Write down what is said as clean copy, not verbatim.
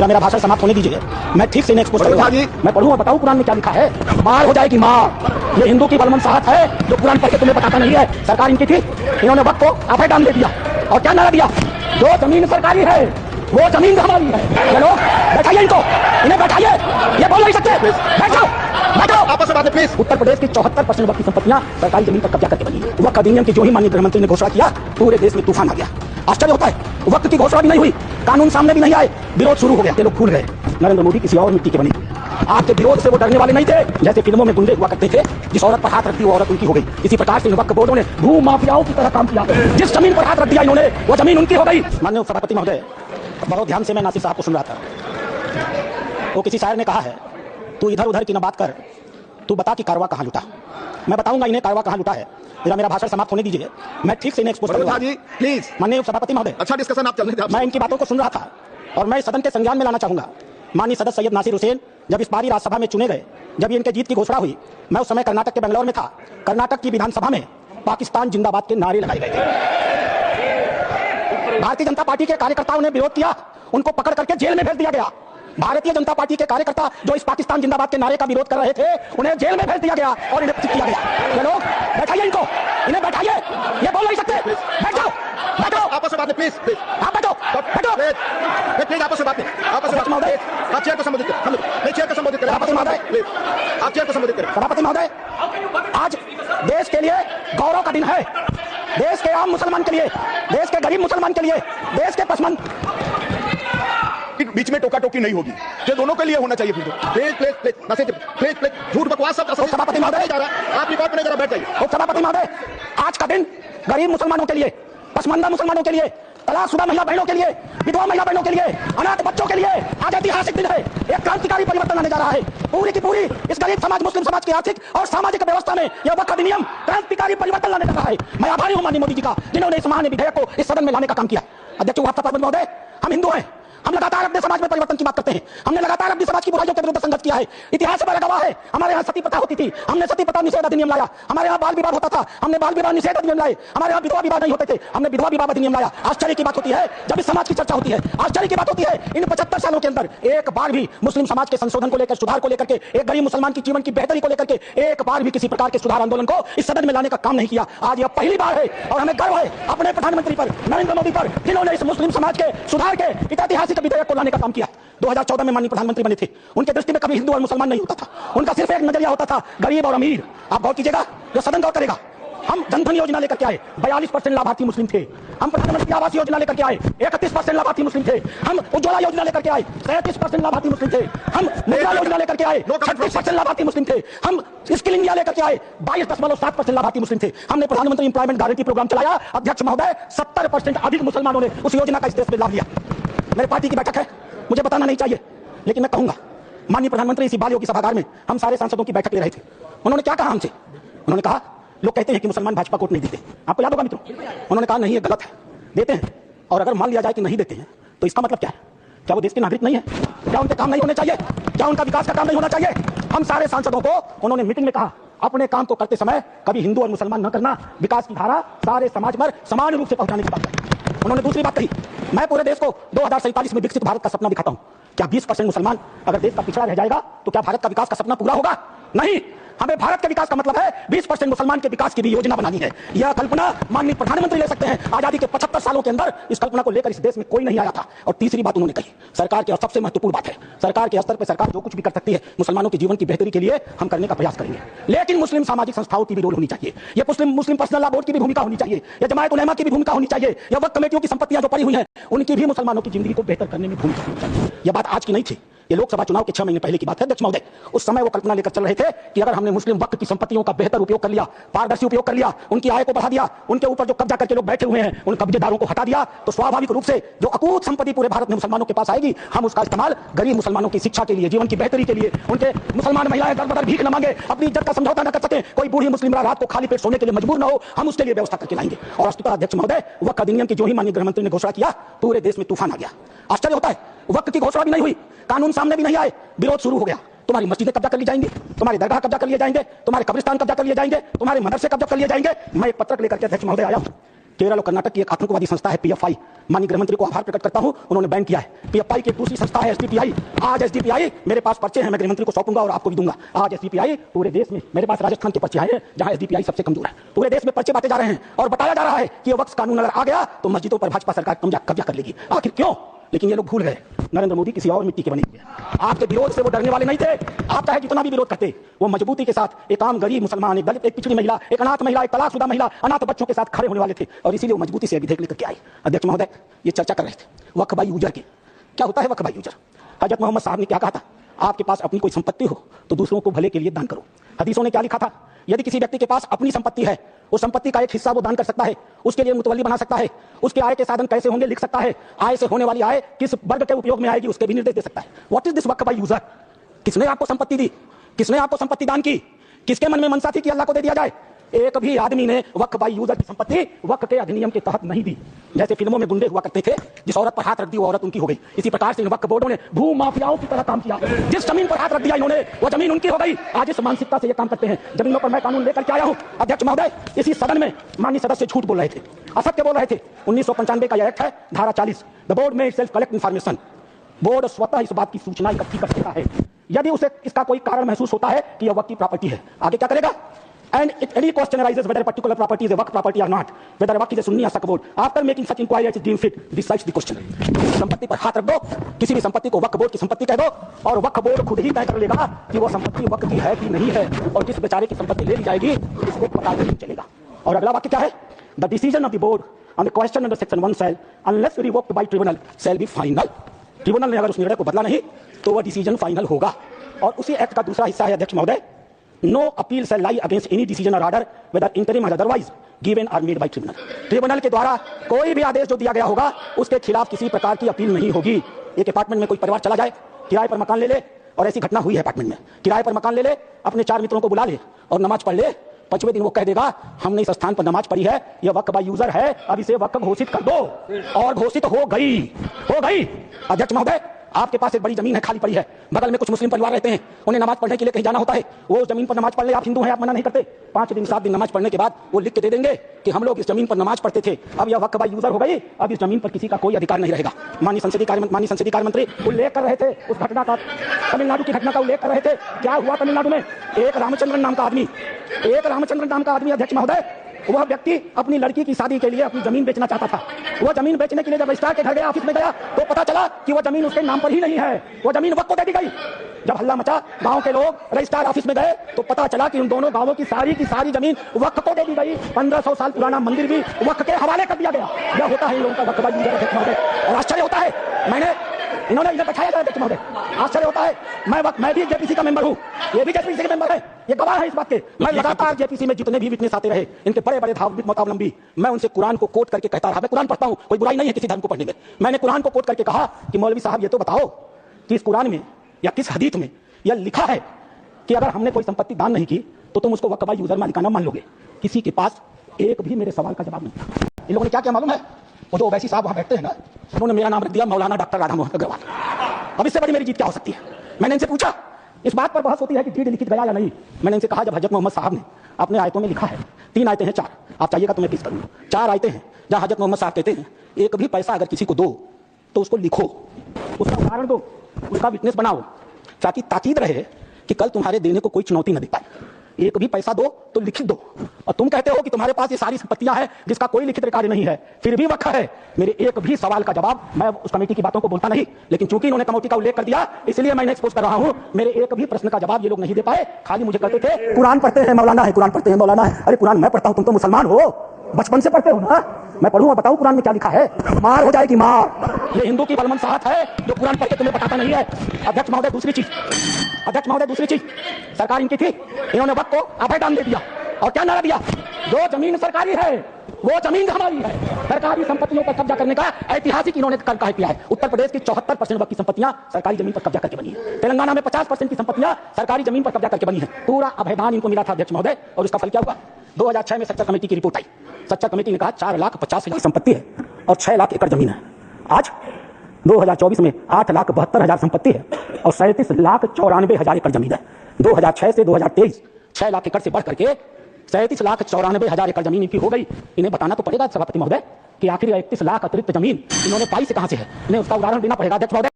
मेरा भाषण समाप्त होने दीजिए। मैं ठीक से इन्हें एक्सपोज करूंगा। मैं पढ़ूं और बताऊं कुरान में क्या लिखा है। मार हो जाएगी मार। ये हिंदू की बलमनसाहत है जो कुरान पढ़ के तुम्हें बताता नहीं है। सरकार इनकी थी, इन्होंने वक्त को आफे डाल दे दिया और क्या नारा दिया, जो जमीन सरकारी है वो जमीन हमारी है। चलो बैठाइए इनको, इन्हें बैठाइए, ये बोल नहीं सकते। बैठो बैठो, आपस में बातें प्लीज। उत्तर प्रदेश की 74% वक्त की संपत्तियां सरकारी जमीन पर कब्जा करके बनी। वक्त अधिनियम की जो ही माननीय गृहमंत्री ने घोषणा किया, पूरे देश में तूफान आ गया। आश्चर्य होता है, वक्त की घोषणा भी नहीं हुई, कानून सामने भी नहीं आए, विरोध शुरू हो गया। ये लोग भूल गए नरेंद्र मोदी किसी और मिट्टी के बने। आपके विरोध से वो डरने वाले नहीं थे, जैसे फिल्मों में गुंडे हुआ करते थे, जिस औरत पर हाथ रख दिया वो औरत उनकी हो गई। इसी प्रकार से वक्फ बोर्डों ने भू माफियाओं की तरह काम किया। जिस जमीन पर हाथ रख दिया इन्होंने, वो जमीन उनकी हो गई। माननीय सभापति महोदय, बहुत ध्यान से मैं नासिर साहब को सुन रहा था। वो किसी शायर ने कहा है, तू इधर उधर की न बात कर, तू बता कि कारवा कहाँ लुटा। मैं बताऊंगा इन्हें कारवा कहाँ लुटा है। मेरा भाषण समाप्त होने दीजिए। मैं ठीक से इन्हें एक्सपोज करूंगा। प्लीज माननीय सभापति महोदय, अच्छा डिस्कशन आप चल रहे थे। मैं इनकी बातों को सुन रहा था और मैं सदन के संज्ञान में लाना चाहूंगा। माननीय सदस्य सैयद नासिर हुसैन जब इस बारी राज्यसभा में चुने गए, जब इनके जीत की घोषणा हुई, मैं उस समय कर्नाटक के बेंगलोर में था। कर्नाटक की विधानसभा में पाकिस्तान जिंदाबाद के नारे लगाए गए थे। भारतीय जनता पार्टी के कार्यकर्ताओं ने विरोध किया, उनको पकड़ करके जेल में भेज दिया गया। भारतीय जनता पार्टी के कार्यकर्ता जो इस पाकिस्तान जिंदाबाद के नारे का विरोध कर रहे थे, उन्हें जेल में भेज दिया गया और इन्हें किया गया। चलो बैठाइए इनको, इन्हें बैठाइए, ये बोल नहीं सकते। बैठो बैठो, आपस में बातें प्लीज। आप बैठो बैठो प्लीज, आपस में बातें, आपस में बातें। आप चेयर को संबोधित करें, मैं चेयर को संबोधित करें। सभापति महोदय, आप चेयर को संबोधित करें। सभापति महोदय, आज देश के लिए गौरव का दिन है। देश के आम मुसलमान के लिए, देश के गरीब मुसलमान के लिए, देश के पसमंद। बीच में टोका टोकी नहीं होगी, ये दोनों के लिए होना चाहिए। Please please please please please please, झूठ बकवास सब सभापति महोदय जा रहा है। आप रिकॉर्ड में जरा बैठ जाइए। सभापति महोदय, आज का दिन गरीब मुसलमानों के लिए, पसमंदा मुसलमानों के लिए, तलाकशुदा महिला बहनों के लिए, विधवा महिला बहनों के लिए, अनाथ बच्चों के लिए आज ऐतिहासिक दिन है। एक क्रांतिकारी परिवर्तन आने जा रहा है। पूरी की पूरी इस गरीब समाज, मुस्लिम समाज की आर्थिक और सामाजिक व्यवस्था में यह वक्फ अधिनियम क्रांतिकारी परिवर्तन लाने जा रहा है। मैं आभारी हूं माननीय मोदी जी का, जिन्होंने इस महान विधेयक को इस सदन में लाने का काम किया। अध्यक्ष महोदय, हम हिंदू हैं, हम लगातार अपने समाज में परिवर्तन की बात करते हैं। हमने लगातार अपनी समाज की बुराइयों के विरुद्ध संघर्ष किया है। इतिहास पर गवाह है, हमारे यहाँ सती प्रथा होती थी, हमने सती प्रथा निषेध अधिनियम लाया। हमारे यहाँ बाल विवाह होता था, हमने बाल विवाह निषेध अधिनियम लाए। हमारे यहाँ विधवा विवाह नहीं होते थे, हमने विधवा विवाह अधिनियम लाया। आश्चर्य की बात होती है जब इस समाज की चर्चा होती है, आश्चर्य की बात होती है इन 75 सालों के अंदर एक बार भी मुस्लिम समाज के संशोधन को लेकर, सुधार को लेकर के, एक गरीब मुसलमान की जीवन की बेहतरी को लेकर के एक बार भी किसी प्रकार के सुधार आंदोलन को इस सदन में लाने का काम नहीं किया। आज यह पहली बार है और हमें गर्व है अपने प्रधानमंत्री पर, नरेंद्र मोदी पर, जिन्होंने इस मुस्लिम समाज के सुधार के ऐतिहासिक विधेयक को लाने का काम किया। 2014 में माननीय प्रधानमंत्री बने थे, उनके दृष्टि में कभी हिंदू और मुसलमान नहीं होता था, उनका सिर्फ एक नजरिया होता था, गरीब और अमीर। आप गौर कीजिएगा, जो सदन गौर करेगा। हम जनधन योजना लेकर के आए, 42% लाभार्थी मुस्लिम थे। हम प्रधानमंत्री आवास योजना लेकर के आए, 31% लाभार्थी मुस्लिम थे। हम उज्ज्वला योजना लेकर के आए, 37% लाभार्थी मुस्लिम थे। हम मुद्रा योजना लेकर के आए, 36% लाभार्थी मुस्लिम थे। हम स्किल इंडिया लेकर के आए, 22.7% लाभार्थी मुस्लिम थे। हमने प्रधानमंत्री एम्प्लॉयमेंट गारंटी प्रोग्राम चलाया। अध्यक्ष महोदय, 70% अधिक मुसलमानों ने उस योजना का इस देश में लाभ लिया। मेरे पार्टी की बैठक है, मुझे बताना नहीं चाहिए, लेकिन मैं कहूंगा, माननीय प्रधानमंत्री इसी बाल योगी सभागार में हम सारे सांसदों की बैठक ले रहे थे। उन्होंने क्या कहा हमसे? उन्होंने कहा, लोग कहते हैं कि मुसलमान भाजपा को वोट नहीं देते, आपको याद होगा मित्रों। उन्होंने कहा नहीं, ये गलत है, देते हैं। और अगर मान लिया जाए कि नहीं देते हैं तो इसका मतलब क्या है? क्या वो देश के नागरिक नहीं है? क्या उनके काम नहीं होने चाहिए? क्या उनका विकास का काम नहीं होना चाहिए? हम सारे सांसदों को उन्होंने मीटिंग में कहा, अपने काम को करते समय कभी हिंदू और मुसलमान न करना, विकास की धारा सारे समाज पर समान रूप से पहुंचाने की बात कही। उन्होंने दूसरी बात कही, मैं पूरे देश को 2047 में विकसित भारत का सपना दिखाता हूं। क्या 20% मुसलमान अगर देश का पिछड़ा रह जाएगा तो क्या भारत का विकास का सपना पूरा होगा? नहीं। हमें भारत के विकास का मतलब है 20% मुसलमान के विकास की भी योजना बनानी है। यह कल्पना माननीय प्रधानमंत्री ले सकते हैं। आजादी के 75 सालों के अंदर इस कल्पना को लेकर इस देश में कोई नहीं आया था। और तीसरी बात उन्होंने कही, सरकार की, और सबसे महत्वपूर्ण बात है, सरकार के स्तर पर सरकार जो कुछ भी कर सकती है मुसलमानों के जीवन की बेहतरी के लिए हम करने का प्रयास करेंगे। लेकिन मुस्लिम सामाजिक संस्थाओं की भी रोल होनी चाहिए। यह मुस्लिम पर्सनल लॉ बोर्ड की भी भूमिका होनी चाहिए, यह जमायत उलेमा की भी भूमिका होनी चाहिए, यह वक्फ कमेटियों की संपत्तियां जो पड़ी हुई हैं उनकी भी मुसलमानों की जिंदगी को बेहतर करने में भूमिका होनी चाहिए। यह बात आज की नहीं थी, ये लोकसभा चुनाव के 6 महीने पहले की बात है अध्यक्ष महोदय। उस समय वो कल्पना लेकर चल रहे थे कि अगर हमने मुस्लिम वक्फ की संपत्तियों का बेहतर उपयोग कर लिया, पारदर्शी उपयोग कर लिया, उनकी आय को बढ़ा दिया, उनके ऊपर जो कब्जा करके लोग बैठे हुए हैं उन कब्जेदारों को हटा दिया, तो स्वाभाविक रूप से जो अकूत संपत्ति पूरे भारत में मुसलमानों के पास आएगी, हम उसका इस्तेमाल गरीब मुसलमानों की शिक्षा के लिए, जीवन की बेहतरी के लिए, उनके मुसलमान महिलाएं दर बदर भीख न मांगे, अपनी इज्जत का समझौता न कर सके, कोई बूढ़ी मुस्लिम रात को खाली पेट सोने के लिए मजबूर न हो, हम उसके लिए व्यवस्था करके लाएंगे। और वस्तुतः अध्यक्ष महोदय, वक्फ अधिनियम की जो ही माननीय गृहमंत्री ने घोषणा किया, पूरे देश में तूफान आ गया। आश्चर्य होता है, वक्त की घोषणा भी नहीं हुई, कानून सामने भी नहीं आए, विरोध शुरू हो गया। तुम्हारी मस्जिदें कब्जा कर ली जाएंगी, तुम्हारे दरगाह कब्जा कर लिए जाएंगे, तुम्हारे कब्रिस्तान कब्जा कर लिए जाएंगे, तुम्हारे मदरसे कब्जा कर लिए जाएंगे। मैं एक पत्रक लेकर के अध्यक्ष महोदय आया हूं, केरल और कर्नाटक की एक आतंकवादी संस्था है पीएफआई। माननीय गृह मंत्री को आभार प्रकट करता हूं, उन्होंने बैन किया है। पीएफआई की एक दूसरी संस्था है एसडीपीआई। आज एसडीपीआई, मेरे पास पर्चे हैं, मैं गृह मंत्री को सौंपूंगा और आपको भी दूंगा। आज एसडीपीआई पूरे देश में, मेरे पास राजस्थान के पर्चे आए हैं जहां एसडीपीआई सबसे कमजोर है, पूरे देश में पर्चे बांटे जा रहे हैं और बताया जा रहा है कि ये वक्फ कानून अगर आ गया तो मस्जिदों पर भाजपा सरकार कब्जा कर लेगी। आखिर क्यों? लेकिन ये लोग भूल गए नरेंद्र मोदी किसी और मिट्टी के बने हुए हैं। आपके विरोध से वो डरने वाले नहीं थे। आप चाहे जितना भी विरोध करते, वो मजबूती के साथ एक आम गरीब मुसलमान, एक दलित, एक पिछड़ी महिला, एक अनाथ महिला, एक तलाकशुदा महिला, अनाथ बच्चों के साथ खड़े होने वाले थे और इसीलिए वो मजबूती से विधेयक लेकर के आए। अध्यक्ष महोदय, ये चर्चा कर रहे थे वक्फ बाई यूजर की। क्या होता है वक्फ बाई यूजर? हजरत मोहम्मद साहब ने क्या कहा था? आपके पास अपनी कोई संपत्ति हो तो दूसरों को भले के लिए दान करो। हदीसों ने क्या लिखा था? यदि किसी व्यक्ति के पास अपनी संपत्ति है, उस संपत्ति का एक हिस्सा वो दान कर सकता है, उसके लिए मुतवल्ली बना सकता है, उसके आय के साधन कैसे होंगे लिख सकता है, आय से होने वाली आय किस वर्ग के उपयोग में आएगी उसके भी निर्देश दे सकता है। What is this Waqf by user? किसने आपको संपत्ति दी? किसने आपको संपत्ति दान की? किसके मन में मनसा थी कि अल्लाह को दे दिया जाए? एक भी आदमी ने वक्फ बाय यूजर की संपत्ति वक्फ के अधिनियम के तहत नहीं दी। जैसे फिल्मों में गुंडे हुआ करते थे, जिस औरत पर हाथ रख दी वो औरत उनकी हो गई। इसी प्रकार से इन वक्फ बोर्डों ने भू माफियाओं की तरह काम किया। जिस जमीन पर हाथ रख दिया इन्होंने वो जमीन उनकी हो गई। आज इस मानसिकता से ये काम करते हैं। जमीनों पर मैं कानून लेकर के आया हूं। अध्यक्ष महोदय, इसी सदन में माननीय सदस्य झूठ बोल रहे थे, असत्य बोल रहे थे। 1995 का यह एक्ट है, धारा 40, द बोर्ड में सेल्फ कलेक्ट इन्फॉर्मेशन। बोर्ड स्वतः इस बात की सूचना इकट्ठी कर सकता है यदि उसे इसका कोई कारण महसूस होता है कि यह वक्फ की प्रॉपर्टी है। आगे क्या करेगा? And if any question arises whether a particular property is a waqf property or not, whether a waqf is a sunni or saqf board, after making such inquiry as is deemed fit, decides the question. संपत्ति पर हाथ रख दो, किसी भी संपत्ति को वक्फ board की संपत्ति कह दो और वक्फ बोर्ड खुद ही तय कर लेगा कि वो संपत्ति वक्फ की है कि नहीं है, और जिस बेचारे की संपत्ति ले ली जाएगी इसको पता नहीं चलेगा। और अगला वाक्य क्या है? The decision of the board on the question under section 1 shall, unless revoked by tribunal, shall be final. Tribunal ने अगर उस निर्णय को बदला नहीं तो वह डिसीजन फाइनल होगा। और उसी एक्ट का दूसरा हिस्सा है अध्यक्ष महोदय, No appeal shall lie against any decision or order, whether interim or otherwise, given or made by tribunal. Tribunal के द्वारा कोई भी आदेश जो दिया गया होगा उसके खिलाफ किसी प्रकार की अपील नहीं होगी। एक अपार्टमेंट में कोई परिवार चला जाए, किराए पर मकान ले ले, और ऐसी घटना हुई है अपार्टमेंट में, किराए पर मकान ले ले, अपने 4 मित्रों को बुला ले और नमाज पढ़ ले। 5वें दिन वो कह देगा हमने इस स्थान पर नमाज पढ़ी है, यह वक्फ बाय यूजर है, अब इसे वक्फ घोषित कर दो, और घोषित हो गई। अध्यक्ष महोदय, आपके पास एक बड़ी जमीन है, खाली पड़ी है, बगल में कुछ मुस्लिम परिवार रहते हैं, उन्हें नमाज पढ़ने के लिए कहीं जाना होता है, वो उस जमीन पर नमाज पढ़ ले, आप हिंदू हैं, आप मना नहीं करते। 5 दिन 7 दिन नमाज पढ़ने के बाद वो लिख के दे देंगे कि हम लोग इस जमीन पर नमाज पढ़ते थे, अब यह वक्फ बाय यूजर हो गई, अब इस जमीन पर किसी का कोई अधिकार नहीं रहेगा। माननीय संसदीय कार्य मंत्री उल्लेख कर रहे थे उस घटना का, तमिलनाडु की घटना का उल्लेख कर रहे थे। क्या हुआ तमिलनाडु में? एक रामचंद्रन नाम का आदमी अध्यक्ष महोदय, वह व्यक्ति अपनी लड़की की शादी के लिए अपनी जमीन बेचना चाहता था। वह जमीन बेचने के लिए जब रजिस्ट्रार के घर गया, ऑफिस में गया, तो पता चला कि वह जमीन उसके नाम पर ही नहीं है, वह जमीन वक्फ को दे दी गई। जब हल्ला मचा, गांव के लोग रजिस्ट्रार ऑफिस में गए तो पता चला कि उन दोनों गांवों की सारी जमीन वक्फ को दे दी गई। 1500 साल पुराना मंदिर भी वक्फ के हवाले कर दिया गया। यह होता है इन लोगों का वक्फ बाय यूजर। और आश्चर्य होता है, इन्होंने इधर बैठाया था अध्यक्ष महोदय, आश्चर्य होता है, मैं भी जेपीसी का मेंबर हूं, ये भी जेपीसी के मेंबर है, ये गवाह है इस बात के। मैं लगातार जेपीसी में जितने भी विटनेस आते रहे, इनके बड़े धार्मिक मतावलंबी, मैं उनसे कुरान को कोट करके कहता रहा। मैं कुरान पढ़ता हूं, कोई बुराई नहीं है किसी धर्म को पढ़ने में। मैंने कुरान को कोट करके कहा कि मौलवी साहब ये तो बताओ कि इस कुरान में या किस हदीस में यह लिखा है कि अगर हमने कोई संपत्ति दान नहीं की तो तुम उसको वक्फ बाय यूजर मालिकाना मान लोगे? किसी के पास एक भी मेरे सवाल का जवाब नहीं था। इन लोगों ने क्या मालूम है? वो तो ओवैसी साहब वहां बैठते हैं ना, उन्होंने मेरा नाम रख दिया मौलाना डॉक्टर राधा मोहन अग्रवाल। अब इससे बड़ी मेरी जीत क्या हो सकती है? मैंने इनसे पूछा, इस बात पर बहस होती है कि डीड लिखित गया या नहीं। मैंने इनसे कहा, जब हजरत मोहम्मद साहब ने अपने आयतों में लिखा है, 3 आयतें हैं, 4, आप चाहिएगा तो मैं पेश करूंगा, 4 आयतें हैं जहां हजरत मोहम्मद साहब कहते हैं एक भी पैसा अगर किसी को दो तो उसको लिखो, उसका उदाहरण दो, उसका विटनेस बनाओ, ताकि ताकीद रहे कि कल तुम्हारे देने को कोई चुनौती न दे पाए। एक भी पैसा दो तो लिखित दो। और तुम कहते हो कि तुम्हारे पास ये सारी संपत्तियां हैं जिसका कोई लिखित रिकॉर्ड नहीं है, फिर भी वक्फ है। मेरे एक भी सवाल का जवाब, मैं उस कमेटी की बातों को बोलता नहीं, लेकिन चूंकि इन्होंने कमेटी का उल्लेख कर दिया इसलिए मैं एक्सपोज कर रहा हूं। मेरे एक भी प्रश्न का जवाब ये लोग नहीं दे पाए, खाली मुझे कहते थे कुरान पढ़ते हैं मौलाना है, कुरान पढ़ते हैं मौलाना है। अरे कुरान मैं पढ़ता हूं, तुम तो मुसलमान हो, बचपन से पढ़ते हो ना। मैं पढ़ूं और बताऊं कुरान में क्या लिखा है? मार हो जाएगी मार। ये हिंदू की बलमन साहत है जो कुरान पढ़ के तुम्हें बताता नहीं है। अध्यक्ष महोदय दूसरी चीज, सरकार इनकी थी, इन्होंने वक्त को अभय दान दे दिया। और क्या नारा दिया? जो जमीन सरकारी है वो जमीन हमारी है। सरकारी संपत्तियों पर कब्जा करने का ऐतिहासिक इन्होंने कार्य किया है। उत्तर प्रदेश की 74% वक्त की संपत्तियां सरकारी जमीन पर कब्जा करके बनी है। तेलंगाना में 50% की संपत्तियां सरकारी जमीन पर कब्जा करके बनी है। पूरा अभयदान इनको मिला था अध्यक्ष महोदय, और इसका फल क्या हुआ? 2006 में सच्चर कमेटी की रिपोर्ट आई। सच्चर कमेटी ने कहा 4,50,000 संपत्ति है और 6 लाख एकड़ जमीन है। आज 2024 में 8,72,000 संपत्ति है और 37,94,000 एकड़ जमीन है। 2006 से 2023 6 लाख एकड़ से बढ़ करके 37,94,000 एकड़ जमीन इनकी हो गई। इन्हें बताना तो पड़ेगा सभापति महोदय कि आखिर 31 लाख अतिरिक्त जमीन इन्होंने पाई से कहां से है, इन्हें उसका उदाहरण देना पड़ेगा अध्यक्ष महोदय।